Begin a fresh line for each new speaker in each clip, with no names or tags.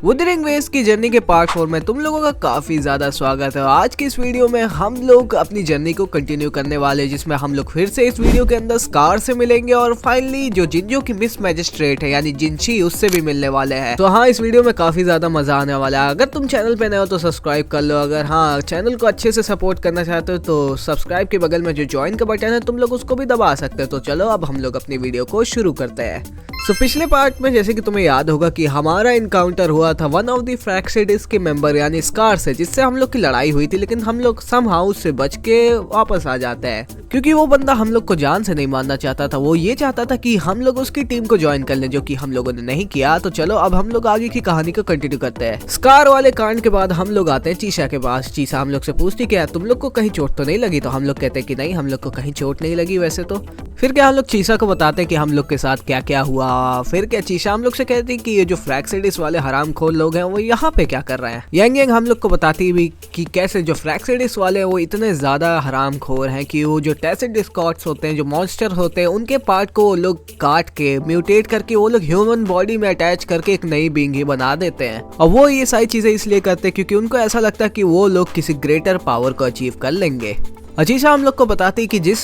Wuthering waves की journey के part 4 में तुम लोगों का काफी ज्यादा स्वागत है। आज की इस वीडियो में हम लोग अपनी जर्नी को कंटिन्यू करने वाले हैं, जिसमें हम लोग फिर से इस वीडियो के अंदर स्कार से मिलेंगे और फाइनली जो जिंजो की मिस मैजिस्ट्रेट है यानी जिनची, उससे भी मिलने वाले हैं। तो हाँ, इस वीडियो में काफी ज्यादा मजा आने वाला है। अगर तुम चैनल पे नए हो तो सब्सक्राइब कर लो। अगर हाँ चैनल को अच्छे से सपोर्ट करना चाहते हो तो सब्सक्राइब के बगल में जो ज्वाइन का बटन है तुम लोग उसको भी दबा सकते हो। तो चलो अब हम लोग अपनी वीडियो को शुरू करते हैं। पिछले पार्ट में जैसे कि तुम्हें याद होगा कि हमारा इनकाउंटर हुआ था वन ऑफ द फ्रैक्सिडिस के मेंबर यानी स्कार से, जिससे हम लोग की लड़ाई हुई थी, लेकिन हम लोग समहाउ उससे बच के वापस आ जाते हैं क्योंकि वो बंदा हम लोग को जान से नहीं मारना चाहता था। वो ये चाहता था कि हम लोग उसकी टीम को ज्वाइन कर लें, जो कि हम लोगों ने नहीं किया। तो चलो अब हम लोग आगे की कहानी को कंटिन्यू करते हैं। स्कार वाले कांड के बाद हम लोग आते हैं चीसा के पास। चीसा हम लोग से पूछती क्या तुम लोग को कहीं चोट तो नहीं लगी? तो हम लोग कहते हैं कि नहीं, हम लोग को कहीं चोट नहीं लगी वैसे तो। फिर क्या हम लोग चीसा को बताते हैं कि हम लोग के साथ क्या क्या हुआ। फिर क्या चीसा हम लोग से कहती कि ये जो फ्रैक्सिडिस वाले हरामखोर लोग हैं वो यहाँ पे क्या कर रहे हैं। यांग यांग हम लोग को बताती भी कि कैसे जो फ्रैक्सिडिस वाले हैं वो इतने ज्यादा हरामखोर हैं कि वो जो टैसिड डिस्कॉर्ड्स होते हैं, जो मॉन्स्टर होते हैं, उनके पार्ट को वो लोग काट के म्यूटेट करके वो लोग ह्यूमन बॉडी में अटैच करके एक नई बीइंग ही बना देते हैं। और वो ये सारी चीजें इसलिए करते हैं क्योंकि उनको ऐसा लगता है कि वो लोग किसी ग्रेटर पावर को अचीव कर लेंगे। अजीशा हम लोग को बताती कि जिस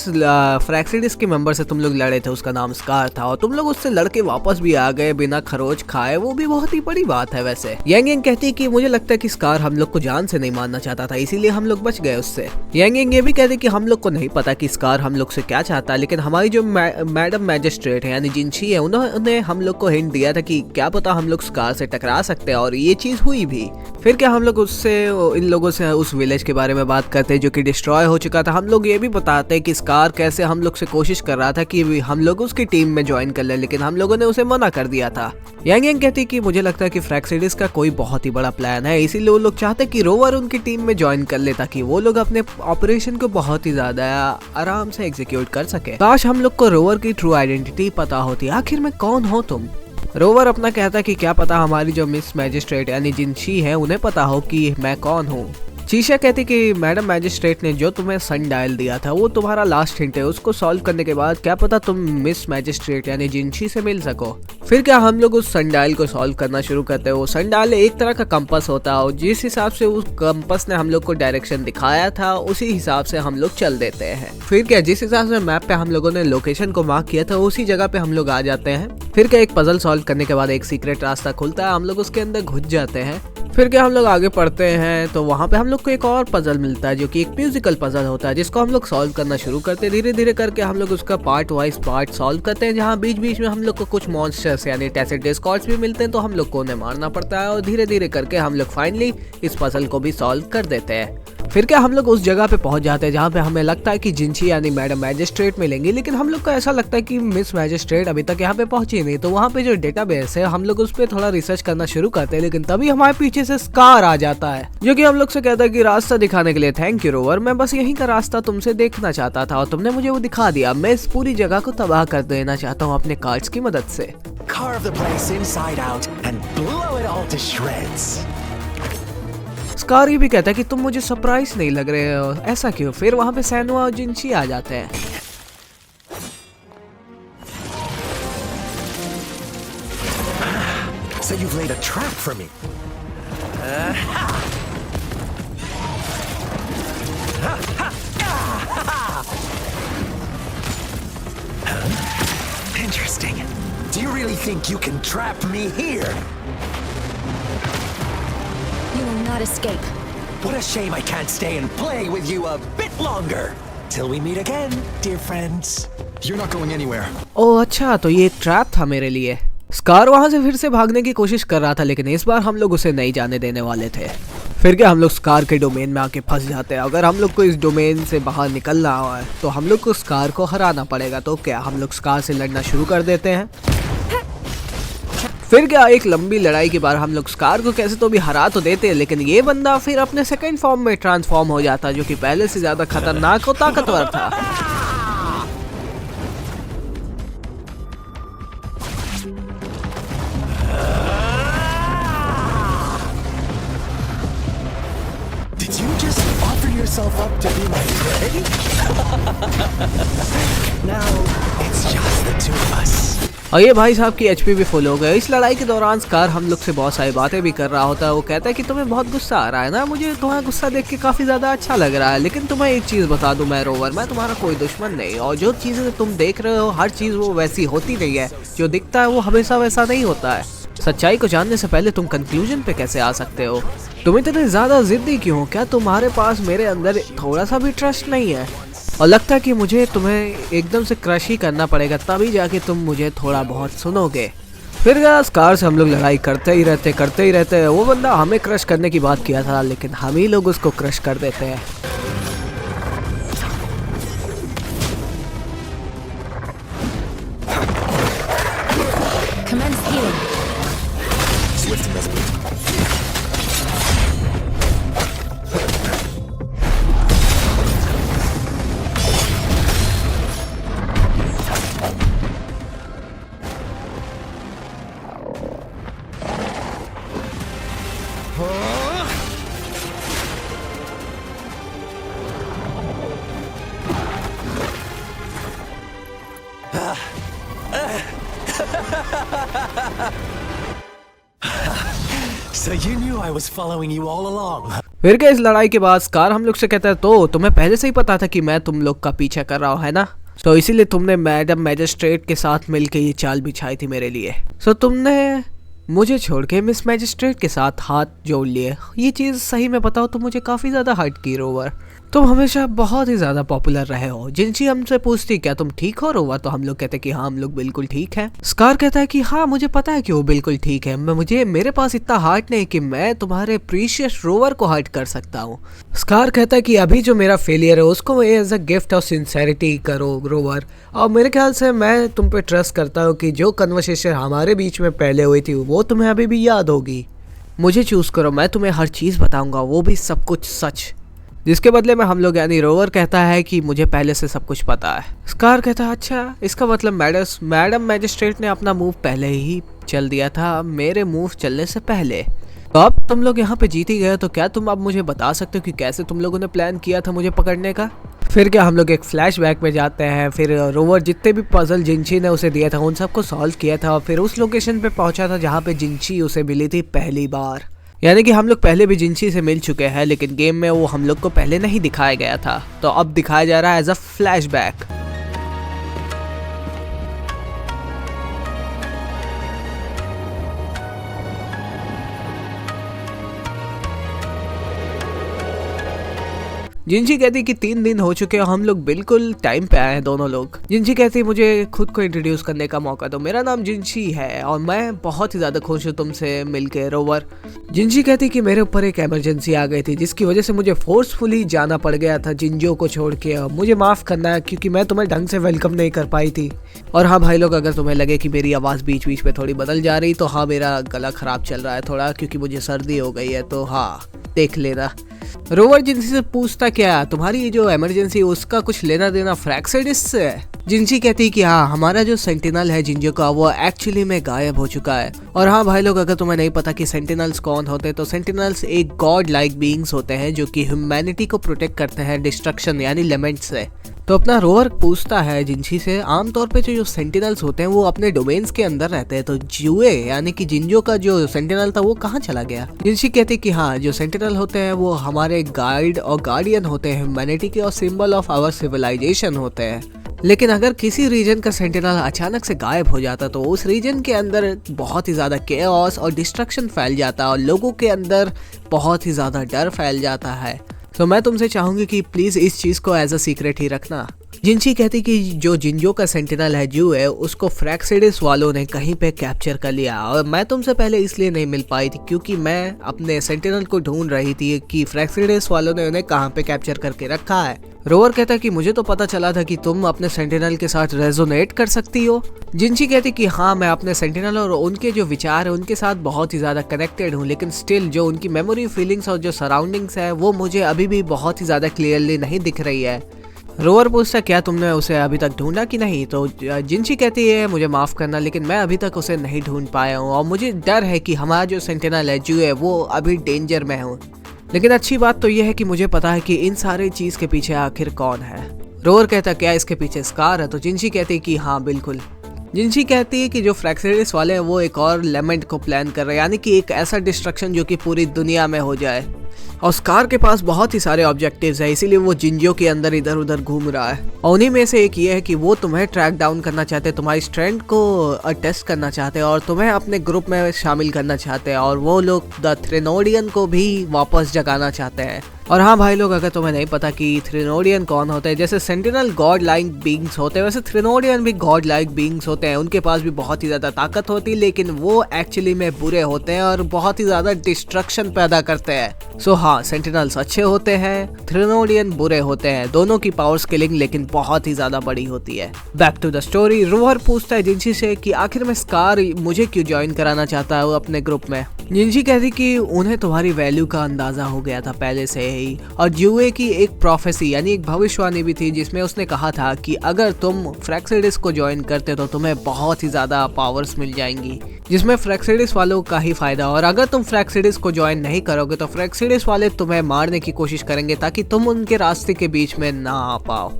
फ्रैक्सिडिस के मेंबर से तुम लोग लड़े थे उसका नाम स्कार था और तुम लोग उससे लड़के वापस भी आ गए बिना खरोच खाए, वो भी बहुत ही बड़ी बात है। वैसे यांग यांग कहती कि मुझे लगता है कि स्कार हम लोग को जान से नहीं मारना चाहता था, इसीलिए हम लोग बच गए उससे। यांग यांग ये भी कहती कि हम लोग को नहीं पता कि स्कार हम लोग से क्या चाहता है, लेकिन हमारी जो मैडम मैजिस्ट्रेट है यानी जिनची है, उन्होंने हम लोग को हिंट दिया था कि क्या पता हम लोग स्कार से टकरा सकते हैं, और ये चीज हुई भी। फिर क्या हम लोग उससे इन लोगों से उस विलेज के बारे में बात करते हैं जो कि डिस्ट्रॉय हो चुका था। हम लोग ये भी बताते हैं कि स्कार कैसे हम लोग से कोशिश कर रहा था कि हम लोग उसकी टीम में ज्वाइन कर ले, लेकिन हम लोगों ने उसे मना कर दिया था। यांग यांग कहती कि मुझे लगता है कि फ्रैक्सिडिस का कोई बहुत ही बड़ा प्लान है, इसीलिए वो लोग चाहते कि रोवर उनकी टीम में ज्वाइन कर ले ताकि वो लोग अपने ऑपरेशन को बहुत ही ज्यादा आराम से एग्जीक्यूट कर सके। काश हम लोग को रोवर की ट्रू आइडेंटिटी पता होती। आखिर में कौन हो तुम? रोवर अपना कहता कि क्या पता हमारी जो मिस मैजिस्ट्रेट यानी जिनची है उन्हें पता हो कि मैं कौन हूँ। चीशा कहती कि मैडम मैजिस्ट्रेट ने जो तुम्हें सन डायल दिया था वो तुम्हारा लास्ट हिंट है, उसको सॉल्व करने के बाद क्या पता तुम मिस मैजिस्ट्रेट यानी जिनची से मिल सको। फिर क्या हम लोग उस सन डायल को सॉल्व करना शुरू करते हैं। वो सन डायल एक तरह का कंपास होता है और जिस हिसाब से उस कंपास ने हम लोग को डायरेक्शन दिखाया था उसी हिसाब से हम लोग चल देते हैं। फिर क्या जिस हिसाब से मैप पे हम लोगों ने लोकेशन को मार्क किया था उसी जगह पे हम लोग आ जाते हैं। फिर क्या एक पजल सॉल्व करने के बाद एक सीक्रेट रास्ता खुलता है, हम लोग उसके अंदर घुस जाते हैं। फिर क्या हम लोग आगे पढ़ते हैं तो वहाँ पे हम लोग को एक और पजल मिलता है जो कि एक म्यूजिकल पजल होता है, जिसको हम लोग सॉल्व करना शुरू करते हैं। धीरे धीरे करके हम लोग उसका पार्ट वाइज पार्ट सॉल्व करते हैं, जहाँ बीच बीच में हम लोग को कुछ मॉन्स्टर्स यानी टैसिड डिस्कॉर्ड्स भी मिलते हैं, तो हम लोग को उन्हें मारना पड़ता है और धीरे धीरे करके हम लोग फाइनली इस पजल को भी सॉल्व कर देते हैं। फिर क्या हम लोग उस जगह पे पहुंच जाते हैं जहाँ पे हमें लगता है कि जिनची यानी मैडम मैजिस्ट्रेट मिलेंगी, लेकिन हम लोग को ऐसा लगता है कि मिस मैजिस्ट्रेट अभी तक यहाँ पे पहुंची नहीं। तो वहाँ पे जो डेटाबेस है हम लोग उस पर थोड़ा रिसर्च करना शुरू करते हैं, लेकिन तभी हमारे पीछे से स्कार आ जाता है जो कि हम लोग से कहता है कि रास्ता दिखाने के लिए थैंक यू रोवर, मैं बस यहीं का रास्ता तुमसे देखना चाहता था और तुमने मुझे वो दिखा दिया। मैं इस पूरी जगह को तबाह कर देना चाहता हूँ अपने कार्ड्स की मदद से। स्कार ये भी कहता है कि तुम मुझे सरप्राइज नहीं लग रहे हो, ऐसा क्यों? फिर वहाँ पे सैनुआ और जिनची आ जाते हैं।
So you've laid a trap for me. Interesting. Do you really think you can trap me here?
You will not escape.
What a shame I can't stay and play with you a bit longer. Till we meet again, dear friends. You're not going anywhere.
ओह अच्छा, तो ये एक trap था मेरे लिए। Scar वहां से फिर से भागने की कोशिश कर रहा था, लेकिन इस बार हम लोग उसे नहीं जाने देने वाले थे। फिर क्या हम लोग स्कार के डोमेन में आके फंस जाते हैं। अगर हम लोग को इस डोमेन से बाहर निकलना है तो हम लोग को स्कार को हराना पड़ेगा। तो क्या हम लोग स्कार से लड़ना शुरू कर देते हैं। फिर क्या एक लंबी लड़ाई के बाद हम लोग स्कार को कैसे तो भी हरा तो देते हैं, लेकिन ये बंदा फिर अपने सेकंड फॉर्म में ट्रांसफॉर्म हो जाता है जो कि पहले से ज्यादा खतरनाक और ताकतवर था।
Did you just offer yourself up to be my prey? Now it's just the two of us.
और ये भाई साहब की एचपी भी फुल हो गए। इस लड़ाई के दौरान स्कार हम लोग से बहुत सारी बातें भी कर रहा होता है। वो कहता है कि तुम्हें बहुत गुस्सा आ रहा है ना, मुझे तुम्हारा गुस्सा देख के काफी ज्यादा अच्छा लग रहा है, लेकिन तुम्हें एक चीज बता दूं मैं रोवर, मैं तुम्हारा कोई दुश्मन नहीं, और जो चीजें तुम देख रहे हो हर चीज वो वैसी होती नहीं है, जो दिखता है वो हमेशा वैसा नहीं होता है। सच्चाई को जानने से पहले तुम कंक्लूजन पे कैसे आ सकते हो? तुम इतने ज्यादा जिद्दी क्यों? क्या तुम्हारे पास मेरे अंदर थोड़ा सा भी ट्रस्ट नहीं है? और लगता है कि मुझे तुम्हें एकदम से क्रश ही करना पड़ेगा, तभी जाके तुम मुझे थोड़ा बहुत सुनोगे। फिर स्कार से हम लोग लड़ाई करते ही रहते। वो बंदा हमें क्रश करने की बात किया था, लेकिन हम ही लोग उसको क्रश कर देते हैं।
Commence healing.
Swift and resolute. So you knew I was following you all along.
फिर क्या इस लड़ाई के बाद स्कार हम लोग से कहता है, तो तुम्हें पहले से ही पता था कि मैं तुम लोग का पीछा कर रहा हूँ, है ना? तो इसीलिए तुमने मैडम मैजिस्ट्रेट के साथ मिलके ये चाल बिछाई थी मेरे लिए। सो तुमने मुझे छोड़ के मिस मैजिस्ट्रेट के साथ हाथ जोड़ लिए। ये चीज़ सही में बताओ तो मुझे काफ़ी ज़्यादा हर्ट की रोवर। तुम हमेशा बहुत ही ज़्यादा पॉपुलर रहे हो। जिनसी हमसे पूछती क्या तुम ठीक हो रोवर, तो हम लोग कहते कि हाँ हम लोग बिल्कुल ठीक है। स्कार कहता है कि हाँ मुझे पता है कि वो बिल्कुल ठीक है, मेरे पास इतना हार्ट नहीं कि मैं तुम्हारे प्रीशियस रोवर को हर्ट कर सकता हूँ। स्कार कहता है कि अभी जो मेरा फेलियर है उसको as a gift of sincerity करो रोवर, और मेरे ख्याल से मैं तुम पे ट्रस्ट करता हूँ कि जो कन्वर्सेशन हमारे बीच में पहले हुई थी वो तुम्हें अभी भी याद होगी। मुझे चूज करो, मैं तुम्हें हर चीज़ बताऊंगा, वो भी सब कुछ सच। जिसके बदले में हम लोग यानी रोवर कहता है कि मुझे पहले से सब कुछ पता है। स्कार कहता है अच्छा, इसका मतलब मैडम मैजिस्ट्रेट ने अपना मूव पहले ही चल दिया था, मेरे मूव चलने से पहले। तो अब तुम लोग यहाँ पे जीत ही गए, तो क्या तुम अब मुझे बता सकते हो कि कैसे तुम लोगों ने प्लान किया था मुझे पकड़ने का? फिर क्या हम लोग एक फ्लैशबैक में जाते हैं। फिर रोवर जितने भी पजल जिंची ने उसे दिया था उन सबको सॉल्व किया था, और फिर उस लोकेशन पे पहुंचा था जहाँ पे जिंची उसे मिली थी पहली बार। यानी कि हम लोग पहले भी जिंची से मिल चुके हैं, लेकिन गेम में वो हम लोग को पहले नहीं दिखाया गया था, तो अब दिखाया जा रहा है एज अ फ्लैशबैक। जिंची कहती कि 3 दिन हो चुके हैं, हम लोग बिल्कुल टाइम पे आए हैं दोनों लोग। जिंची कहती मुझे खुद को इंट्रोड्यूस करने का मौका दो, मेरा नाम जिंची है और मैं बहुत ही ज़्यादा खुश हूँ तुमसे मिलके रोवर। जिंची कहती कि मेरे ऊपर एक इमरजेंसी आ गई थी जिसकी वजह से मुझे फोर्सफुली जाना पड़ गया था जिंजो को छोड़ के, और मुझे माफ़ करना है क्योंकि मैं तुम्हें ढंग से वेलकम नहीं कर पाई थी। और हाँ भाई लोग, अगर तुम्हें लगे कि मेरी आवाज़ बीच बीच में थोड़ी बदल जा रही, तो हाँ मेरा गला ख़राब चल रहा है थोड़ा, क्योंकि मुझे सर्दी हो गई है, तो हाँ देख लेना। रोवर जिंसी से पूछता क्या तुम्हारी ये जो इमरजेंसी उसका कुछ लेना देना फ्रैक्सिडिस से है? जिंसी कहती कि हाँ हमारा जो सेंटिनल है जिंजो का वो एक्चुअली में गायब हो चुका है। और हाँ भाई लोग, अगर तुम्हें नहीं पता कि सेंटिनल्स कौन होते हैं, तो सेंटिनल्स एक गॉड लाइक बीइंग्स होते हैं जो कि ह्यूमैनिटी को प्रोटेक्ट करते हैं डिस्ट्रक्शन यानी लेमेंट से। तो अपना रोवर पूछता है जिंसी से आमतौर पे जो सेंटिनल्स होते हैं वो अपने डोमेन्स के अंदर रहते हैं, तो जुए यानी कि जिंजो का जो सेंटिनल था वो कहाँ चला गया? जिंसी कहती कि हाँ जो सेंटिनल होते हैं वो हमारे गाइड और गार्डियन होते हैं ह्यूमैनिटी के, और सिंबल ऑफ आवर सिविलाइजेशन होते हैं। लेकिन अगर किसी रीजन का सेंटिनल अचानक से गायब हो जाता तो उस रीजन के अंदर बहुत ही ज़्यादा केओस और डिस्ट्रक्शन फैल जाता और लोगों के अंदर बहुत ही ज़्यादा डर फैल जाता है। तो मैं तुमसे चाहूंगी कि प्लीज़ इस चीज़ को एज अ सीक्रेट ही रखना। जिंची कहती कि जो जिंजो का सेंटिनल है जू है उसको फ्रैक्सिडिस वालों ने कहीं पे कैप्चर कर लिया, और मैं तुमसे पहले इसलिए नहीं मिल पाई थी क्योंकि मैं अपने सेंटिनल को ढूंढ रही थी कि फ्रैक्सिडिस वालों ने उन्हें कहाँ पे कैप्चर करके रखा है। रोवर कहता कि मुझे तो पता चला था कि तुम अपने सेंटिनल के साथ रेजोनेट कर सकती हो। जिंची कहती कि हाँ मैं अपने सेंटिनल और उनके जो विचार है उनके साथ बहुत ही ज़्यादा कनेक्टेड हूँ, लेकिन स्टिल जो उनकी मेमोरी, फीलिंग्स और जो सराउंडिंग्स है वो मुझे अभी भी बहुत ही ज़्यादा क्लियरली नहीं दिख रही है। रोवर पूछता क्या तुमने उसे अभी तक ढूंढा कि नहीं? तो जिंची कहती है मुझे माफ़ करना लेकिन मैं अभी तक उसे नहीं ढूंढ पाया हूँ, और मुझे डर है कि हमारा जो सेंटिनल है जू है वो अभी डेंजर में हूँ। लेकिन अच्छी बात तो यह है कि मुझे पता है कि इन सारे चीज़ के पीछे आखिर कौन है। रोवर कहता क्या इसके पीछे स्कार है? तो जिंची कहती कि हाँ बिल्कुल। जिनशी कहती है कि जो फ्रैक्सिडिस वाले हैं वो एक और लेमेंट को प्लान कर रहे हैं, यानी कि एक ऐसा डिस्ट्रक्शन जो कि पूरी दुनिया में हो जाए। और स्कार के पास बहुत ही सारे ऑब्जेक्टिव्स हैं, इसीलिए वो जिंजो के अंदर इधर उधर घूम रहा है। और उन्हीं में से एक ये है कि वो तुम्हें ट्रैक डाउन करना चाहते हैं, तुम्हारी स्ट्रेंथ को टेस्ट करना चाहते हैं और तुम्हें अपने ग्रुप में शामिल करना चाहते हैं। और वो लोग द थ्रेनोडियन को भी वापस जगाना चाहते हैं। और हाँ भाई लोग, अगर तुम्हें नहीं पता कि थ्रेनोडियन कौन होते हैं, जैसे सेंटिनल गॉड लाइक बींग्स होते हैं, वैसे थ्रेनोडियन भी गॉड लाइक बींग्स होते हैं। उनके पास भी बहुत ही ज़्यादा ताकत होती है, लेकिन वो एक्चुअली में बुरे होते हैं और बहुत ही ज़्यादा डिस्ट्रक्शन पैदा करते हैं। सो हाँ, सेंटिनल्स अच्छे होते हैं, थ्रेनोडियन बुरे होते हैं। दोनों की पावर स्केलिंग लेकिन बहुत ही ज़्यादा बड़ी होती है। Back to the story, Rover पूछता है जिनशी से कि आखिर में स्कार मुझे क्यों ज्वाइन कराना चाहता है वो अपने ग्रुप में। जिनशी कहती कि उन्हें तुम्हारी वैल्यू का अंदाजा हो गया था पहले से ही, और जुए की एक प्रोफेसी यानी एक भविष्यवाणी भी थी जिसमें उसने कहा था कि अगर तुम फ्रैक्सिडिस को ज्वाइन करते तो तुम्हें बहुत ही ज्यादा पावर्स मिल जाएंगी, जिसमें फ्रैक्सिडिस वालों का ही फायदा। और अगर तुम फ्रैक्सिडिस को ज्वाइन नहीं करोगे तो फ्रैक्सिडिस वाले तुम्हें मारने की कोशिश करेंगे ताकि तुम उनके रास्ते के बीच में ना आ पाओ।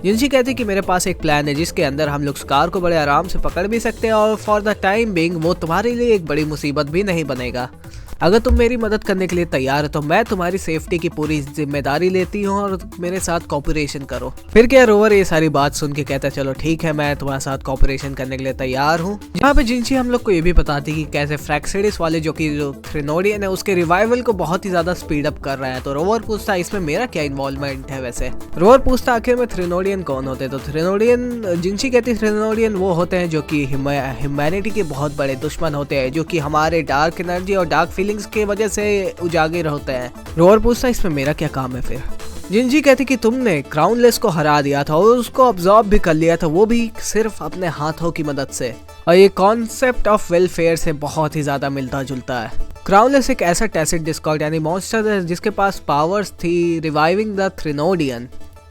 जिनशी कहती कि मेरे पास एक प्लान है जिसके अंदर हम लोग स्कार को बड़े आराम से पकड़ भी सकते हैं और फॉर द टाइम बिंग वो तुम्हारे लिए एक बड़ी मुसीबत भी नहीं बनेगा। अगर तुम मेरी मदद करने के लिए तैयार हो तो मैं तुम्हारी सेफ्टी की पूरी जिम्मेदारी लेती हूँ और मेरे साथ कॉपरेशन करो। फिर क्या रोवर ये सारी बात सुन के कहता है चलो ठीक है, मैं तुम्हारे साथ कॉपरेशन करने के लिए तैयार हूँ। जहाँ पे जिनशी हम लोग को ये भी बताती कि कैसे फ्रैक्सिडिस वाले जो थ्रेनोडियन है उसके रिवाइवल को बहुत ही ज्यादा स्पीड अप कर रहा है। तो रोवर पूछता है इसमें मेरा क्या इन्वॉल्वमेंट है। वैसे रोवर पूछता आखिर में थ्रेनोडियन कौन होते हैं। तो थ्रेनोडियन, जिनशी कहती है थ्रेनोडियन वो होते हैं जो कि ह्यूमैनिटी के बहुत बड़े दुश्मन होते हैं, जो कि हमारे डार्क एनर्जी और डार्क फीलिंग्स के वजह से उजागर होते हैं। रोवर पूछता है इसमें मेरा क्या काम है फिर। जिनशी कहती कि तुमने क्राउनलेस को हरा दिया था और उसको ऑब्जॉर्ब भी कर लिया था, वो भी सिर्फ अपने हाथों की मदद से। और ये कॉन्सेप्ट ऑफ वेलफेयर से बहुत ही ज्यादा मिलता जुलता है। क्राउनलेस एक ऐसा टैसिड डिस्कॉर्ड यानी मॉन्स्टर है जिसके पास पावर्स थी रिवाइविंग द थ्रेनोडियन।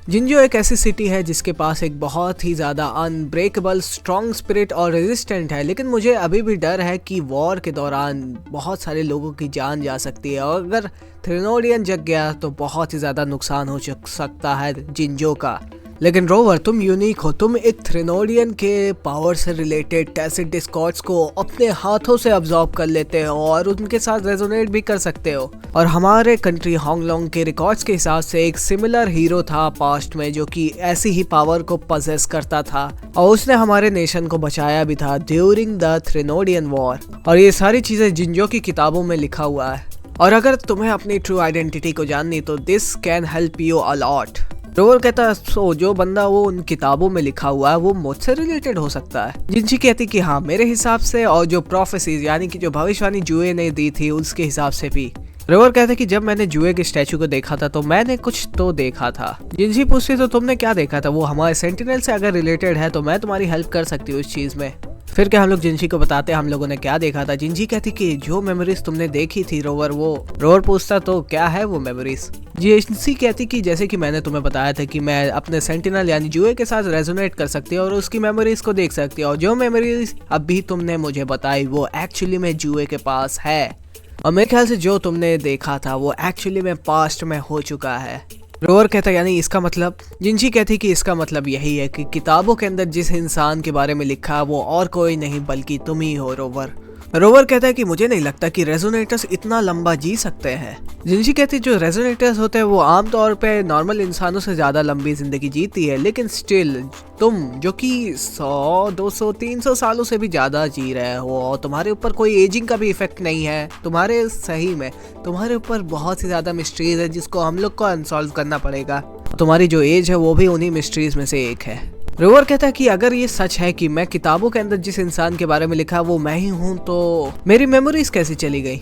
जिंजो एक ऐसी सिटी है जिसके पास एक बहुत ही ज़्यादा अनब्रेकेबल स्ट्रॉन्ग स्पिरिट और रेजिस्टेंट है, लेकिन मुझे अभी भी डर है कि वॉर के दौरान बहुत सारे लोगों की जान जा सकती है और अगर थ्रेनोडियन जग गया तो बहुत ही ज़्यादा नुकसान हो सकता है जिंजो का। लेकिन रोवर तुम यूनिक हो, तुम एक थ्रेनोडियन के पावर से रिलेटेड टैसिड डिस्कॉर्ड्स को अपने हाथों से अब्जॉर्ब कर लेते हो और उनके साथ रेजोनेट भी कर सकते हो। और हमारे कंट्री होंगलोंग के रिकॉर्ड्स के हिसाब से एक सिमिलर हीरो था पास्ट में जो कि ऐसी ही पावर को पजेस करता था और उसने हमारे नेशन को बचाया भी था ड्यूरिंग द थ्रेनोडियन वॉर। और ये सारी चीजें जिंजो की किताबों में लिखा हुआ है। और अगर तुम्हें अपनी ट्रू आइडेंटिटी को जाननी तो this can help you a lot. Rover कहता है सो जो बंदा वो उन किताबों में लिखा हुआ है वो मुझसे रिलेटेड हो सकता है। जिनशी कहती कि हाँ मेरे हिसाब से, और जो प्रोफेसीज यानी कि जो भविष्यवाणी जुए ने दी थी उसके हिसाब से भी। रोवर कहता है कि जब मैंने जुए के स्टैचू को देखा था तो मैंने कुछ तो देखा था। जिनशी पूछती तो तुमने क्या देखा था। वो हमारे सेंटिनल से अगर रिलेटेड है तो मैं तुम्हारी हेल्प कर सकती हूँ इस चीज में। फिर क्या हम लोग जिनशी को बताते हैं हम लोगों ने क्या देखा था। जिनशी कहती कि जो मेमोरीज तुमने देखी थी रोवर, वो रोवर पूछता तो क्या है वो मेमोरीज। जिनशी कहती कि जैसे कि मैंने तुम्हें बताया था कि मैं अपने सेंटिनल यानी जुए के साथ रेजोनेट कर सकती हूँ और उसकी मेमोरीज को देख सकती हूँ, और जो मेमोरीज अभी तुमने मुझे बताई वो एक्चुअली में जुए के पास है। और मेरे ख्याल से जो तुमने देखा था वो एक्चुअली में पास्ट में हो चुका है। रोवर कहता यानी इसका मतलब। जिनशी कहती कि इसका मतलब यही है कि किताबों के अंदर जिस इंसान के बारे में लिखा वो और कोई नहीं बल्कि तुम ही हो रोवर। रोवर कहता है कि मुझे नहीं लगता कि रेजोनेटर्स इतना लंबा जी सकते हैं। जिनशी कहती जो रेजोनेटर्स होते हैं वो आमतौर पे नॉर्मल इंसानों से ज्यादा लंबी जिंदगी जीती है, लेकिन स्टिल तुम जो कि 100, 200, 300 सालों से भी ज्यादा जी रहे हो और तुम्हारे ऊपर कोई एजिंग का भी इफेक्ट नहीं है, तुम्हारे सही में तुम्हारे ऊपर बहुत ही ज्यादा मिस्ट्रीज है जिसको हम लोग को अनसॉल्व करना पड़ेगा। तुम्हारी जो एज है वो भी उन्हीं मिस्ट्रीज में से एक है। रोवर कहता है कि अगर ये सच है कि मैं किताबों के अंदर जिस इंसान के बारे में लिखा वो मैं ही हूँ तो मेरी मेमोरीज कैसे चली गई।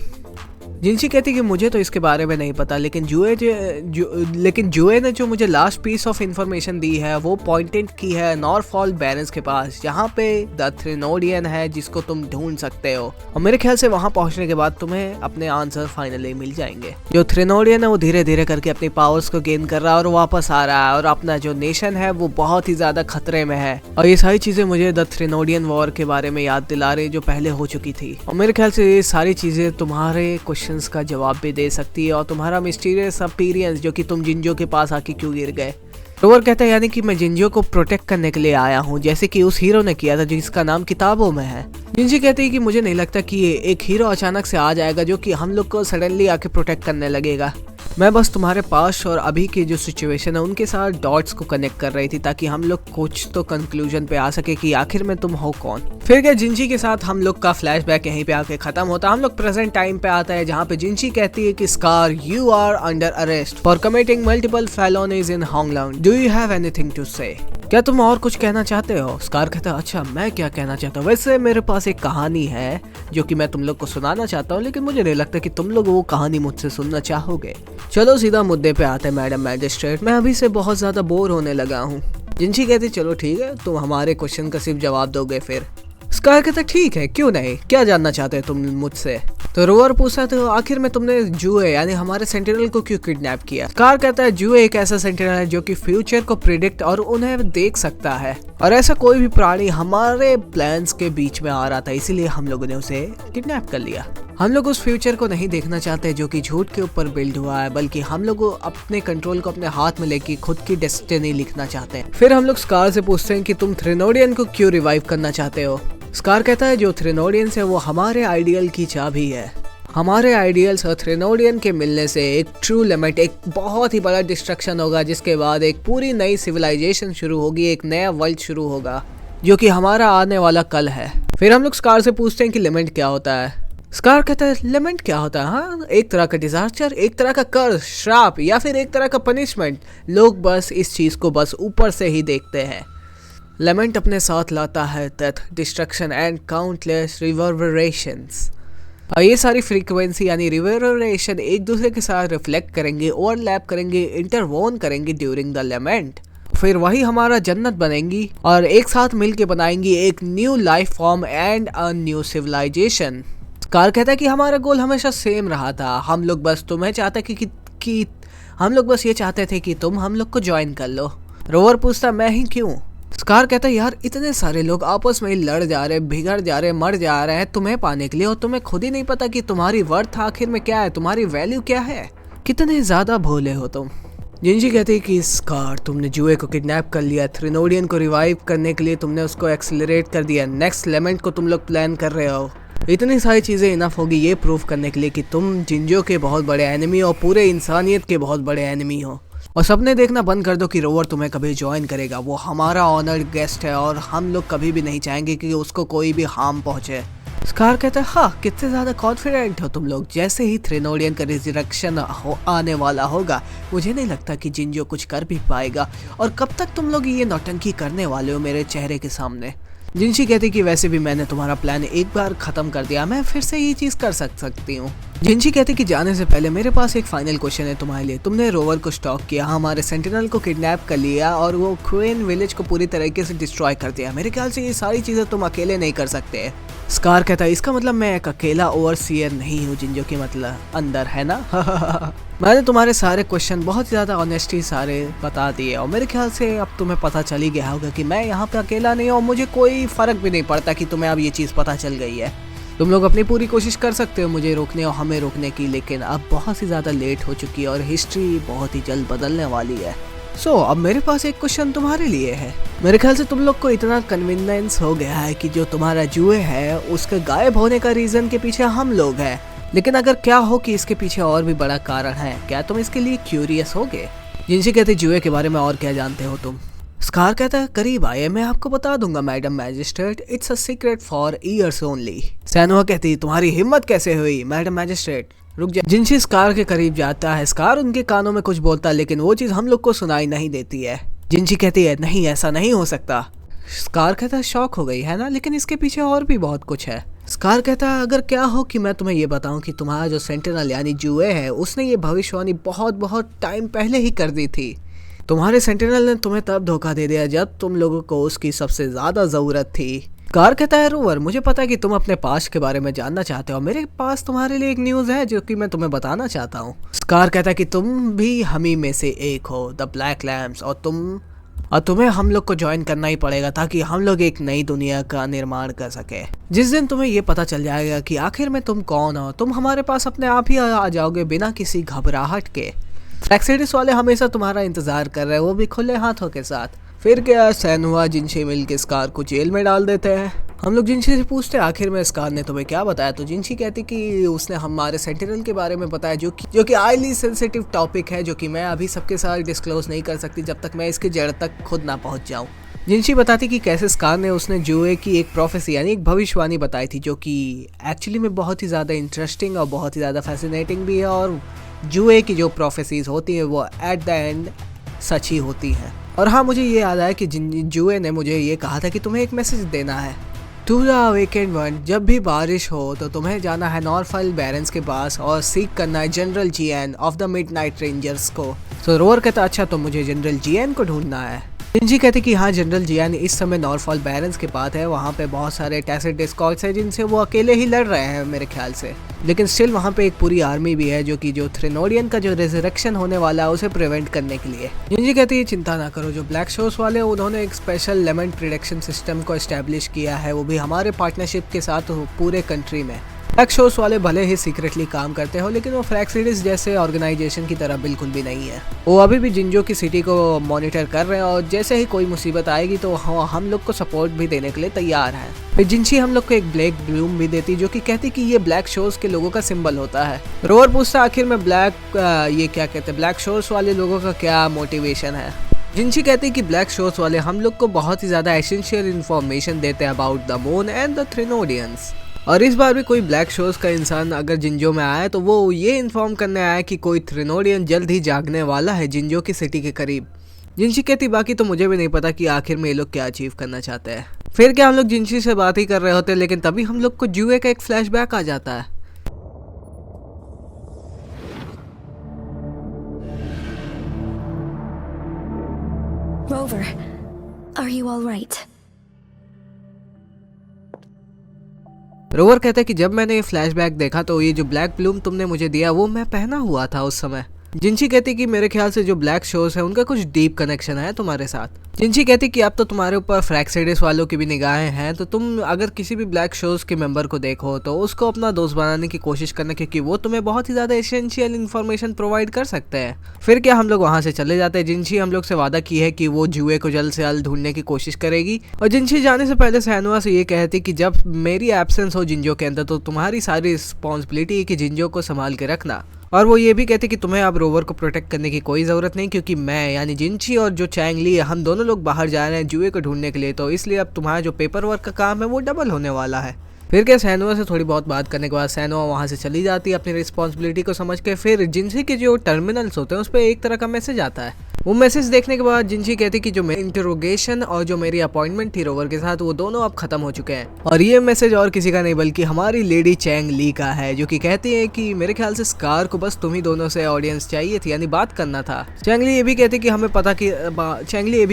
जिनशी कहती कि मुझे तो इसके बारे में नहीं पता, लेकिन जुए ने जो मुझे लास्ट पीस ऑफ इंफॉर्मेशन दी है वो पॉइंटेड की है नॉरफॉल बैरन्स के पास, जहाँ पे द थ्रेनोडियन है जिसको तुम ढूंढ सकते हो। और मेरे ख्याल से वहाँ पहुँचने के बाद तुम्हें अपने आंसर फाइनली मिल जाएंगे। जो थ्रेनोडियन है वो धीरे धीरे करके अपनी पावर्स को गेन कर रहा है और वापस आ रहा है और अपना जो नेशन है वो बहुत ही ज्यादा खतरे में है। और ये सारी चीजें मुझे द थ्रेनोडियन वॉर के बारे में याद दिला रही जो पहले हो चुकी थी। और मेरे ख्याल से ये सारी चीजें तुम्हारे क्वेश्चंस का जवाब भी दे सकती है और तुम्हारा मिस्टीरियस अपीयरेंस जो कि तुम जिंजो के पास आके क्यों गिर गए रोवर कहता है यानी कि मैं जिंजियो को प्रोटेक्ट करने के लिए आया हूँ, जैसे कि उस हीरो ने किया था जिसका नाम किताबों में है। जिंजी कहती है कि मुझे नहीं लगता कि ये एक हीरो अचानक से आ जाएगा जो कि हम लोग को सडनली आके प्रोटेक्ट करने लगेगा। मैं बस तुम्हारे पास और अभी की जो सिचुएशन है उनके साथ डॉट्स को कनेक्ट कर रही थी ताकि हम लोग कुछ तो कंक्लूजन पे आ सके कि आखिर में तुम हो कौन। फिर क्या जिंजी के साथ हम लोग का फ्लैशबैक यहीं पे आके खत्म होता है। हम लोग प्रेजेंट टाइम पे आता है जहाँ पे जिंजी कहती है कि Scar you are under arrest for committing multiple felonies in Hongland, do you have anything to say? क्या तुम और कुछ कहना चाहते हो? स्कार कहता है अच्छा मैं क्या कहना चाहता हूँ, वैसे मेरे पास एक कहानी है जो कि मैं तुम लोग को सुनाना चाहता हूँ, लेकिन मुझे नहीं लगता कि तुम लोग वो कहानी मुझसे सुनना चाहोगे। चलो सीधा मुद्दे पे आते हैं मैडम मैजिस्ट्रेट, मैं अभी से बहुत ज्यादा बोर होने लगा हूँ। जिंजी कहती चलो ठीक है, तुम हमारे क्वेश्चन का सिर्फ जवाब दोगे फिर। स्कार कहता ठीक है क्यों नहीं, क्या जानना चाहते हो तुम मुझसे? तो रोवर पूछता है तो आखिर में तुमने जुए यानी हमारे सेंटिनल को क्यों किडनैप किया? स्कार कहता है जुए एक ऐसा सेंटिनल है जो कि फ्यूचर को प्रिडिक्ट और उन्हें देख सकता है, और ऐसा कोई भी प्राणी हमारे प्लान्स के बीच में आ रहा था, इसीलिए हम लोगों ने उसे किडनैप कर लिया। हम लोग उस फ्यूचर को नहीं देखना चाहते जो कि झूठ के ऊपर बिल्ड हुआ है, बल्कि हम लोग अपने कंट्रोल को अपने हाथ में लेके खुद की डेस्टिनी लिखना चाहते हैं। फिर हम लोग स्कार से पूछते हैं कि तुम थ्रेनोडियन को क्यों रिवाइव करना चाहते हो? स्कार कहता है जो थ्रेनोडियंस है वो हमारे आइडियल की चाबी है। हमारे आइडियल्स और थ्रेनोडियन के मिलने से एक ट्रू लिमिट, एक बहुत ही बड़ा डिस्ट्रक्शन होगा, जिसके बाद एक पूरी नई सिविलाइजेशन शुरू होगी, एक नया वर्ल्ड शुरू होगा जो कि हमारा आने वाला कल है। फिर हम लोग स्कार से पूछते हैं कि लिमिट क्या होता है? स्कार कहता है लिमिट क्या होता है? हाँ, एक तरह का डिजास्टर, एक तरह का कर्ज, श्राप या फिर एक तरह का पनिशमेंट। लोग बस इस चीज को बस ऊपर से ही देखते हैं। लेमेंट अपने साथ लाता है डेथ, डिस्ट्रक्शन एंड काउंटलेस रिवर्बरेशंस, और ये सारी फ्रीक्वेंसी यानी रिवर्बरेशन एक दूसरे के साथ रिफ्लेक्ट करेंगे, ओवरलैप करेंगे, इंटरवोन करेंगे ड्यूरिंग द लेमेंट। फिर वही हमारा जन्नत बनेंगी और एक साथ मिलके बनाएंगी एक new life form and a new civilisation. Scar कहता है कि हमारा गोल हमेशा सेम रहा था, हम लोग बस तुम्हें चाहते कि हम लोग बस ये चाहते थे कि तुम हम लोग को ज्वाइन कर लो। रोवर पूछता मैं ही क्यों? स्कार कहता है यार इतने सारे लोग आपस में लड़ जा रहे, बिगड़ जा रहे, मर जा रहे हैं तुम्हें पाने के लिए, और तुम्हें खुद ही नहीं पता कि तुम्हारी वर्थ आखिर में क्या है, तुम्हारी वैल्यू क्या है। कितने ज्यादा भोले हो तुम। जिंजी कहती है कि स्कार तुमने जुए को किडनैप कर लिया, थ्रेनोडियन को रिवाइव करने के लिए तुमने उसको एक्सेलरेट कर दिया, नेक्स्ट लेमेंट को तुम लोग प्लान कर रहे हो। इतनी सारी चीजें इनफ होगी ये प्रूव करने के लिए कि तुम जिंजो के बहुत बड़े एनिमी और पूरे इंसानियत के बहुत बड़े एनिमी हो। और सपने देखना बंद कर दो कि रोवर तुम्हें कभी ज्वाइन करेगा, वो हमारा ऑनर्ड गेस्ट है और हम लोग कभी भी नहीं चाहेंगे कि उसको कोई भी हार्म पहुंचे। स्कार कहता है हाँ कितने ज्यादा कॉन्फिडेंट हो तुम लोग, जैसे ही थ्रेनोडियन का रिजरेक्शन आने वाला होगा मुझे नहीं लगता कि जिंजो कुछ कर भी पाएगा, और कब तक तुम लोग ये नौटंकी करने वाले हो मेरे चेहरे के सामने। जिंजी कहती कि वैसे भी मैंने तुम्हारा प्लान एक बार खत्म कर दिया, मैं फिर से ये चीज कर सकती हूँ। जिंजी कहती कि जाने से पहले मेरे पास एक फाइनल क्वेश्चन है तुम्हारे लिए। तुमने रोवर को स्टॉक किया, हमारे सेंटिनल को किडनैप कर लिया और वो क्वीन विलेज को पूरी तरीके से डिस्ट्रॉय कर दिया। मेरे ख्याल से ये सारी चीजें तुम अकेले नहीं कर सकते। स्कार कहता है इसका मतलब मैं एक अकेला ओवरसीयर नहीं हूँ जिंजो के मतलब अंदर है ना। मैंने तुम्हारे सारे क्वेश्चन बहुत ज़्यादा ऑनेस्टी सारे बता दिए और मेरे ख्याल से अब तुम्हें पता चल ही गया होगा कि मैं यहाँ पे अकेला नहीं हूँ, मुझे कोई फ़र्क भी नहीं पड़ता कि तुम्हें अब ये चीज़ पता चल गई है। तुम लोग अपनी पूरी कोशिश कर सकते हो मुझे रोकने और हमें रोकने की, लेकिन अब बहुत ही ज़्यादा लेट हो चुकी है और हिस्ट्री बहुत ही जल्द बदलने वाली है। अब मेरे पास एक क्वेश्चन तुम्हारे लिए है। मेरे ख्याल से तुम लोग को इतना कन्वीनियंस हो गया है कि जो तुम्हारा जुए है उसके गायब होने का रीज़न के पीछे हम लोग हैं, लेकिन अगर क्या हो कि इसके पीछे और भी बड़ा कारण है, क्या तुम इसके लिए क्यूरियस होगे? जिनसे कहते जुए के बारे में और क्या जानते हो तुम? स्कार कहता है करीब आए, मैं आपको बता दूंगा madam magistrate, it's a secret for years only. सैनुआ कहती तुम्हारी हिम्मत कैसे हुई मैडम मैजिस्ट्रेट, रुक जा। जिनसी स्कार के करीब जाता है, स्कार उनके कानों में कुछ बोलता है लेकिन वो चीज हम लोग को सुनाई नहीं देती है। जिनसी कहती है नहीं ऐसा नहीं हो सकता। स्कार कहता है शॉक हो गई है ना, लेकिन इसके पीछे और भी बहुत कुछ है। स्कार कहता है अगर क्या हो कि मैं तुम्हें ये बताऊं कि तुम्हारा जो सेंटिनल यानी जुए है उसने ये भविष्यवाणी बहुत टाइम पहले ही कर दी थी। तुम्हारे सेंटिनल ने तुम्हें तब धोखा दे दिया जब तुम लोगों को उसकी सबसे ज्यादा जरूरत थी। स्कार कहता है रोवर मुझे पता है कि तुम अपने पास्ट के बारे में जानना चाहते हो, मेरे पास तुम्हारे लिए एक न्यूज है जो कि मैं तुम्हें बताना चाहता हूँ। स्कार कहता है कि तुम भी हमी में से एक हो, द ब्लैक लैम्प्स, और तुम्हें हम लोग को ज्वाइन करना ही पड़ेगा ताकि हम लोग एक नई दुनिया का निर्माण कर सके। जिस दिन तुम्हें ये पता चल जाएगा कि आखिर में तुम कौन हो, तुम हमारे पास अपने आप ही आ जाओगे बिना किसी घबराहट के। स्कार कहता है फ्रैक्सिडिस वाले हमेशा तुम्हारा इंतजार कर रहे हैं, वो भी खुले हाथों के साथ। फिर क्या, सैनुआ जिनशी मिलकर स्कार को जेल में डाल देते हैं। हम लोग जिनशी से पूछते हैं आखिर में स्कार ने तुम्हें क्या बताया, तो जिनशी कहती कि उसने हमारे सेंटिनल के बारे में बताया, जो कि हाईली सेंसिटिव टॉपिक है, जो कि मैं अभी सबके साथ डिस्क्लोज नहीं कर सकती जब तक मैं इसकी जड़ तक खुद ना पहुंच जाऊं। जिनशी बताती कि कैसे स्कार ने उसने जुए की एक प्रोफेसी यानी एक भविष्यवाणी बताई थी, जो कि एक्चुअली में बहुत ही ज़्यादा इंटरेस्टिंग और बहुत ही ज़्यादा फैसिनेटिंग भी है। और जुए की जो प्रोफेसीज होती हैं वो एट द एंड सच ही होती हैं। और हाँ, मुझे ये याद आया कि जुए ने मुझे ये कहा था कि तुम्हें एक मैसेज देना है टू द अवेकेंड वन। जब भी बारिश हो तो तुम्हें जाना है नॉर्फल बैरन्स के पास और सीख करना है general GN of the Midnight Rangers को। तो रोअर कहता अच्छा, तो मुझे जनरल जीएन को ढूंढना है। जिनशी कहते कि हाँ, जनरल जीएन इस समय नॉर्फॉल बैरन्स के पास है। वहाँ पे बहुत सारे टैसिड डिस्कॉर्ड्स हैं जिनसे वो अकेले ही लड़ रहे हैं मेरे ख्याल से, लेकिन स्टिल वहाँ पे एक पूरी आर्मी भी है जो कि जो थ्रेनोडियन का जो रेजरेक्शन होने वाला है उसे प्रिवेंट करने के लिए। जिनशी कहती है चिंता ना करो, जो ब्लैक शोर्स वाले उन्होंने एक स्पेशल लेमेंट प्रिडिक्शन सिस्टम को एस्टेब्लिश किया है, वो भी हमारे पार्टनरशिप के साथ पूरे कंट्री में। ब्लैक शोर्स वाले भले ही सीक्रेटली काम करते हो, लेकिन वो फ्रैक्सिडिस जैसे ऑर्गेनाइजेशन की तरह बिल्कुल भी नहीं है। वो अभी भी जिंजो की सिटी को मॉनिटर कर रहे हैं और जैसे ही कोई मुसीबत आएगी तो हम लोग को सपोर्ट भी देने के लिए तैयार है। फिर जिनशी हम लोग को एक ब्लैक ब्लूम भी देती, जो कि कहती कि ये ब्लैक शोर्स के लोगों का सिंबल होता है। रोअर पूछता आखिर में ये क्या कहते हैं, ब्लैक शोर्स वाले लोगों का क्या मोटिवेशन है। जिनशी कहती कि ब्लैक शोर्स वाले हम लोग को बहुत ही ज़्यादा एसेंशियल इन्फॉर्मेशन देते हैं about the moon and the Threnodians. और इस बार भी कोई ब्लैक शोर्स का इंसान अगर जिंजो में आया तो वो ये इन्फॉर्म करने आया कि कोई थ्रेनोडियन जल्द ही जागने वाला है जिंजो की सिटी के करीब। जिनशी कहती बाकी तो मुझे भी नहीं पता कि आखिर में ये लोग क्या अचीव करना चाहते हैं। फिर क्या, हम लोग जिनशी से बात ही कर रहे होते, लेकिन तभी हम लोग को जुए का एक फ्लैशबैक आ जाता है।
Rover, are you all right?
Rover कहता है कि जब मैंने ये फ्लैशबैक देखा तो ये जो ब्लैक ब्लूम तुमने मुझे दिया वो मैं पहना हुआ था उस समय। जिनशी कहती कि मेरे ख्याल से जो ब्लैक शोर्स है उनका कुछ डीप कनेक्शन है तुम्हारे साथ। जिनशी कहती कि अब तो तुम्हारे ऊपर फ्रैक्सिडिस वालों की भी निगाहें हैं, तो तुम अगर किसी भी ब्लैक शोर्स के मेंबर को देखो तो उसको अपना दोस्त बनाने की कोशिश करना, क्योंकि वो तुम्हें बहुत ही ज़्यादा एसेंशियल इन्फॉर्मेशन प्रोवाइड कर सकते हैं। फिर क्या, हम लोग वहाँ से चले जाते हैं। जिनशी हम लोग से वादा की है कि वो जुए को जल्द से जल्द ढूंढने की कोशिश करेगी। और जिनशी जाने से पहले सैनुआ से ये कहती कि जब मेरी एब्सेंस हो जिंजो के अंदर तो तुम्हारी सारी रिस्पॉन्सिबिलिटी है कि जिंजो को संभाल के रखना। और वो ये भी कहते कि तुम्हें अब रोवर को प्रोटेक्ट करने की कोई ज़रूरत नहीं, क्योंकि मैं यानी जिनशी और जो चैंग ली हम दोनों लोग बाहर जा रहे हैं जुए को ढूंढने के लिए, तो इसलिए अब तुम्हारा जो पेपर वर्क का काम है वो डबल होने वाला है। फिर क्या, सैनुआ से थोड़ी बहुत बात करने के बाद सैनुआ वहाँ से चली जाती है अपनी रिस्पॉन्सिबिलिटी को समझ के। फिर जिनशी के जो टर्मिनल्स होते हैं उस पर एक तरह का मैसेज आता है। वो मैसेज देखने के बाद जिनशी कहती कि जो मेरी इंटरोगेशन और जो मेरी अपॉइंटमेंट थी रोवर के साथ वो दोनों अब खत्म हो चुके हैं। और ये मैसेज और किसी का नहीं बल्कि हमारी लेडी चैंग ली का है, जो कि कहती है कि मेरे ख्याल से स्कार को बस तुम ही दोनों से ऑडियंस चाहिए थी, यानी बात करना था। चैंग ली ये भी कहती कि हमें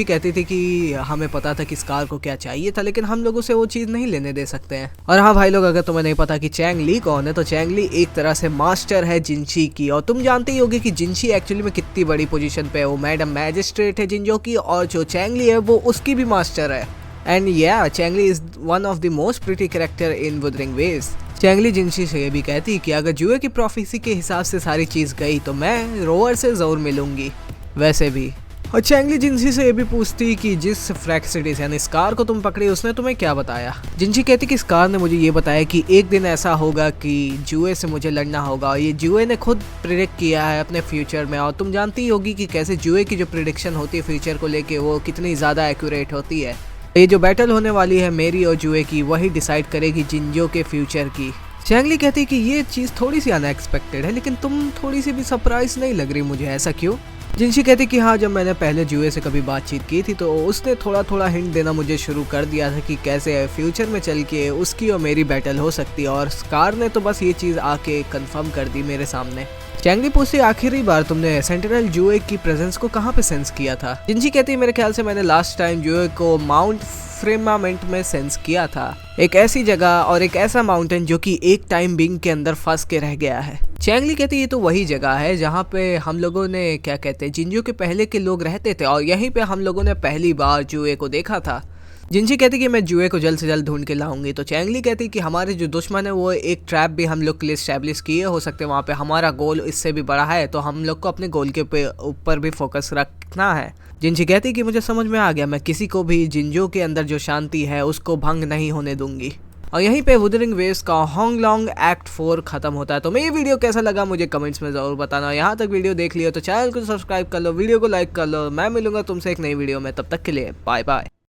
कहती थी कि हमें पता था कि स्कार को क्या चाहिए था, लेकिन हम लोग उसे वो चीज़ नहीं लेने दे सकते हैं। और हाँ भाई लोग, अगर तुम्हें नहीं पता कि चैंग ली कौन है, तो चैंग ली एक तरह से मास्टर है जिनशी की। और तुम जानते ही होगे कि जिनशी एक्चुअली में कितनी बड़ी पोजीशन पे है। वो मैडम मैजिस्ट्रेट है जिंजो की, और जो चैंग ली है वो उसकी भी मास्टर है। एंड या Changli is one of the most pretty character in Wuthering Waves. Changli Jinhsi से ये भी कहती कि अगर जुए की प्रोफेसी के हिसाब से सारी चीज़ गई तो मैं रोवर से ज़रूर मिलूंगी वैसे भी। और चैंग ली जिनशी से ये भी पूछती कि जिस फ्रैक्सिडिस यानी स्कार को तुम पकड़ी उसने तुम्हें क्या बताया। जिनशी कहती कि स्कार ने मुझे ये बताया कि एक दिन ऐसा होगा कि जुए से मुझे लड़ना होगा, और ये जुए ने खुद प्रिडिक्ट किया है अपने फ्यूचर में। और तुम जानती ही होगी कि कैसे जुए की जो प्रिडिक्शन होती है फ्यूचर को लेके वो कितनी ज़्यादा एक्यूरेट होती है। ये जो बैटल होने वाली है मेरी और जुए की, वही डिसाइड करेगी जिंजो के फ्यूचर की। चैंग ली कहती कि ये चीज़ थोड़ी सी अनएक्सपेक्टेड है, लेकिन तुम थोड़ी सी भी सरप्राइज नहीं लग रही मुझे, ऐसा क्यों। जिनशी कहती कि हाँ, जब मैंने पहले जुए से कभी बातचीत की थी तो उसने थोड़ा थोड़ा हिंट देना मुझे शुरू कर दिया था कि कैसे फ्यूचर में चल के उसकी और मेरी बैटल हो सकती है। और स्कार ने तो बस ये चीज़ आके कंफर्म कर दी मेरे सामने। चैंग ली पूछती आखिरी बार तुमने सेंटिनल जुए की प्रेजेंस को कहाँ पे सेंस किया था। जिनशी कहती मेरे ख्याल से मैंने लास्ट टाइम जुए को माउंट फ्रेमामेंट में सेंस किया था, एक ऐसी जगह और एक ऐसा माउंटेन जो कि एक टाइम बिंग के अंदर फंस के रह गया है। चैंग ली कहती ये तो वही जगह है जहाँ पे हम लोगों ने क्या कहते हैं जिंजो के पहले के लोग रहते थे, और यहीं पे हम लोगों ने पहली बार जुए को देखा था। जिनशी कहती कि मैं जुए को जल्द से जल्द ढूंढ के लाऊंगी। तो चैंगली कहती कि हमारे जो दुश्मन है वो एक ट्रैप भी हम लोग के लिए स्टैब्लिश किए, हो सकते हैं वहाँ पे हमारा गोल इससे भी बड़ा है, तो हम लोग को अपने गोल के ऊपर भी फोकस रखना है। जिनशी कहती कि मुझे समझ में आ गया, मैं किसी को भी जिंजो के अंदर जो शांति है उसको भंग नहीं होने दूंगी। और यहीं पे वुदरिंग वेव्स का होंगलोंग एक्ट 4 खत्म होता है। तो मैं ये वीडियो कैसा लगा मुझे कमेंट्स में जरूर बताना। यहाँ तक वीडियो देख लियो तो चैनल को सब्सक्राइब कर लो, वीडियो को लाइक कर लो। मैं मिलूंगा तुमसे एक नई वीडियो में, तब तक के लिए बाय बाय।